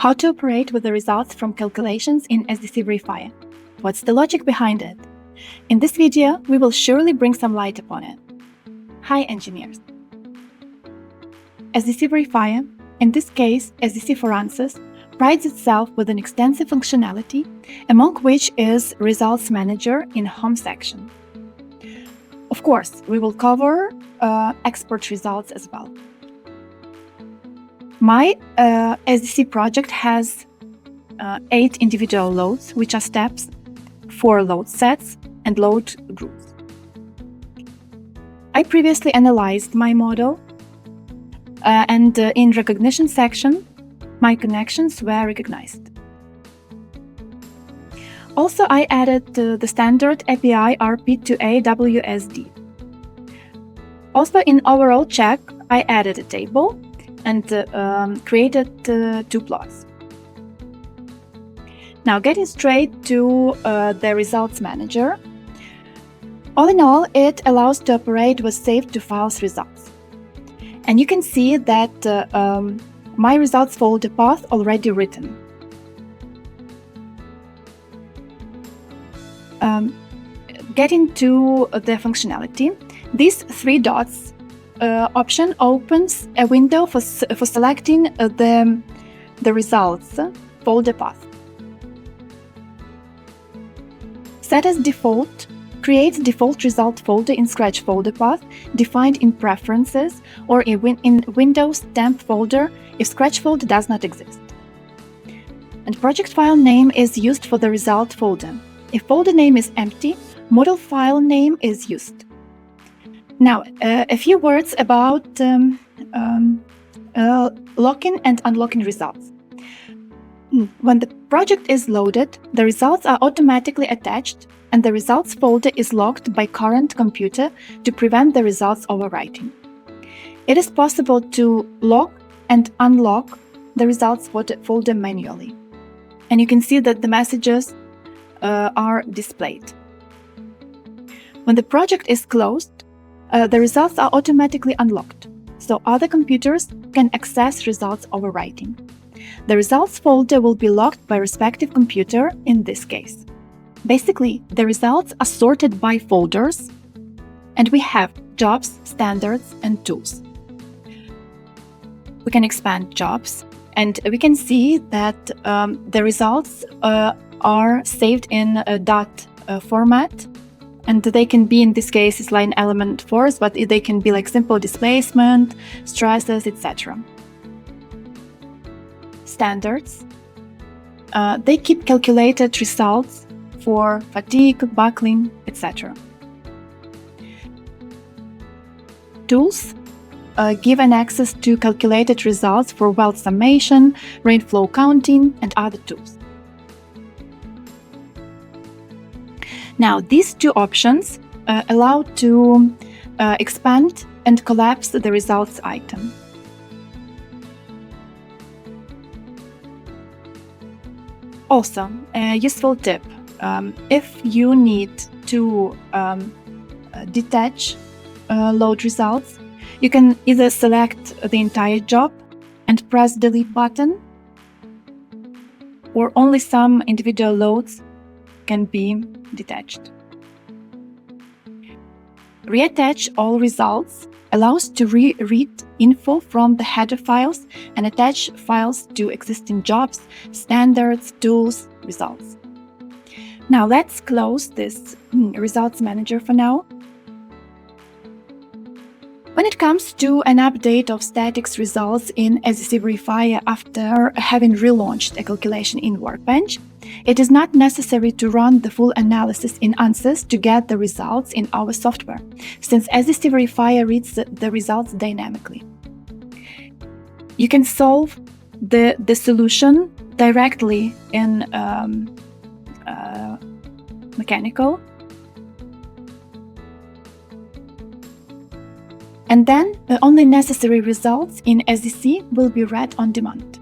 How to operate with the results from calculations in SDC Verifier. What's the logic behind it? In this video, we will surely bring some light upon it. Hi engineers! SDC Verifier, in this case SDC for Ansys, prides itself with an extensive functionality, among which is Results Manager in Home section. Of course, we will cover export results as well. My SDC project has 8 individual loads, which are steps, 4 load sets, and load groups. I previously analyzed my model, and in recognition section, my connections were recognized. Also, I added the standard API RP2A WSD. Also, in overall check, I added a table and created 2 plots. Now, getting straight to the Results Manager. All in all, it allows to operate with saved to files results. And you can see that my results folder path already written. Getting to the functionality, these 3 dots option opens a window for selecting the results folder path. Set as default creates default result folder in Scratch folder path defined in Preferences or in Windows temp folder if Scratch folder does not exist. And project file name is used for the result folder. If folder name is empty, model file name is used. Now, a few words about locking and unlocking results. When the project is loaded, the results are automatically attached and the results folder is locked by current computer to prevent the results overwriting. It is possible to lock and unlock the results folder manually. And you can see that the messages are displayed. When the project is closed, the results are automatically unlocked, so other computers can access results overwriting. The results folder will be locked by respective computer in this case. Basically, the results are sorted by folders, and we have jobs, standards, and tools. We can expand jobs, and we can see that the results are saved in a dot format, and they can be, in this case, is line element force, but they can be like simple displacement, stresses, etc. Standards. They keep calculated results for fatigue, buckling, etc. Tools give an access to calculated results for weld summation, rainflow counting, and other tools. Now, these 2 options allow to expand and collapse the results item. Also, a useful tip, if you need to detach load results, you can either select the entire job and press delete button, or only some individual loads can be detached. Reattach all results allows to read info from the header files and attach files to existing jobs, standards, tools, results. Now let's close this Results Manager for now. When it comes to an update of statics results in SDC Verifier after having relaunched a calculation in Workbench, it is not necessary to run the full analysis in Ansys to get the results in our software, since SDC Verifier reads the results dynamically. You can solve the solution directly in Mechanical, and then the only necessary results in SDC will be read on demand.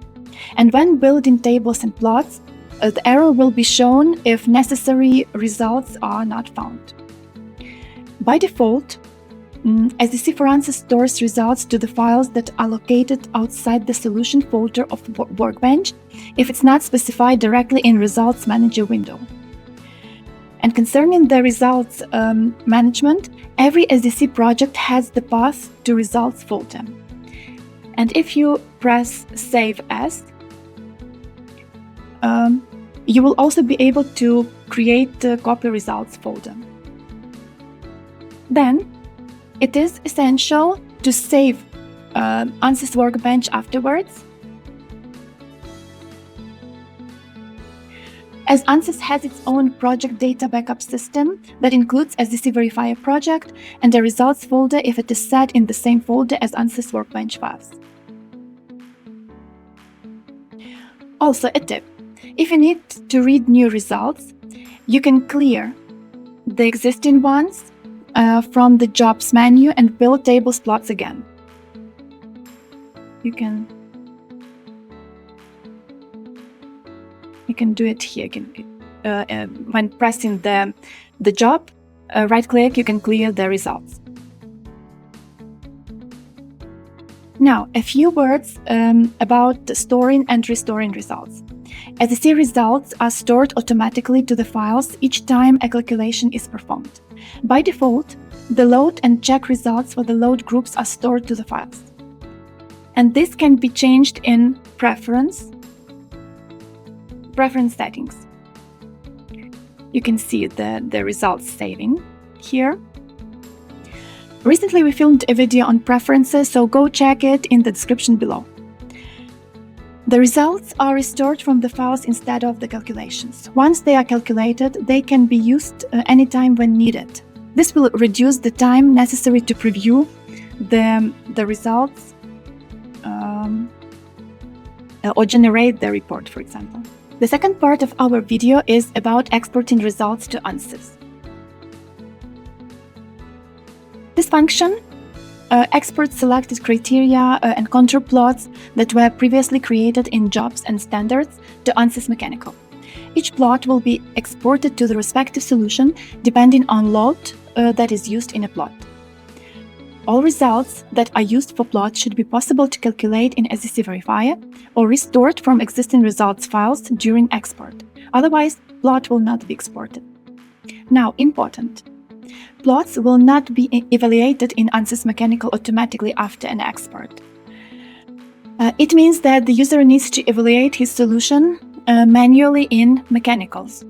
And when building tables and plots, the error will be shown if necessary results are not found. By default, SDC for Ansys stores results to the files that are located outside the solution folder of Workbench if it's not specified directly in Results Manager window. And concerning the results management, every SDC project has the path to Results folder. And if you press Save As, you will also be able to create the Copy Results folder. Then, it is essential to save Ansys Workbench afterwards, as Ansys has its own project data backup system that includes SDC Verifier project and the results folder if it is set in the same folder as Ansys Workbench files. Also, a tip: if you need to read new results, you can clear the existing ones from the Jobs menu and build tables plots again. You can do it here. When pressing the job, right-click, you can clear the results. Now, a few words about storing and restoring results. SDC results are stored automatically to the files each time a calculation is performed. By default, the load and check results for the load groups are stored to the files. And this can be changed in preference settings. You can see the results saving here. Recently, we filmed a video on preferences, so go check it in the description below. The results are restored from the files instead of the calculations. Once they are calculated, they can be used anytime when needed. This will reduce the time necessary to preview the results or generate the report, for example. The second part of our video is about exporting results to Ansys. This function exports selected criteria and contour plots that were previously created in Jobs and Standards to Ansys Mechanical. Each plot will be exported to the respective solution depending on load that is used in a plot. All results that are used for plots should be possible to calculate in SDC Verifier or restored from existing results files during export. Otherwise, plot will not be exported. Now, important: plots will not be evaluated in Ansys Mechanical automatically after an export. It means that the user needs to evaluate his solution manually in Mechanicals.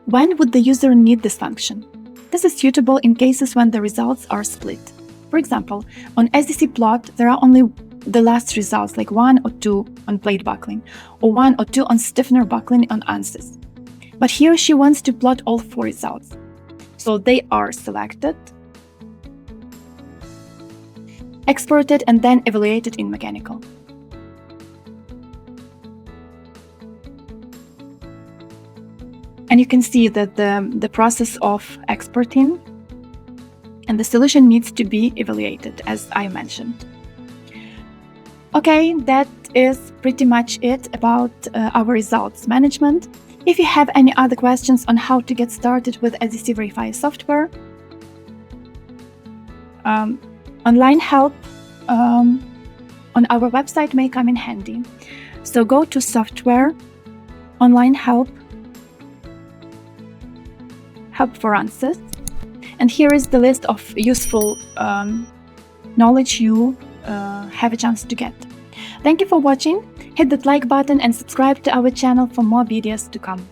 When would the user need this function? This is suitable in cases when the results are split. For example, on SDC plot, there are only the last results, like 1 or 2 on plate buckling, or 1 or 2 on stiffener buckling on Ansys. But he or she wants to plot all 4 results. So they are selected, exported, and then evaluated in Mechanical. And you can see that the process of exporting and the solution needs to be evaluated, as I mentioned. Okay, that is pretty much it about our results management. If you have any other questions on how to get started with SDC Verifier software, online help on our website may come in handy. So go to Software, Online Help, Help for Ansys, and here is the list of useful knowledge you have a chance to get. Thank you for watching. Hit that like button and subscribe to our channel for more videos to come.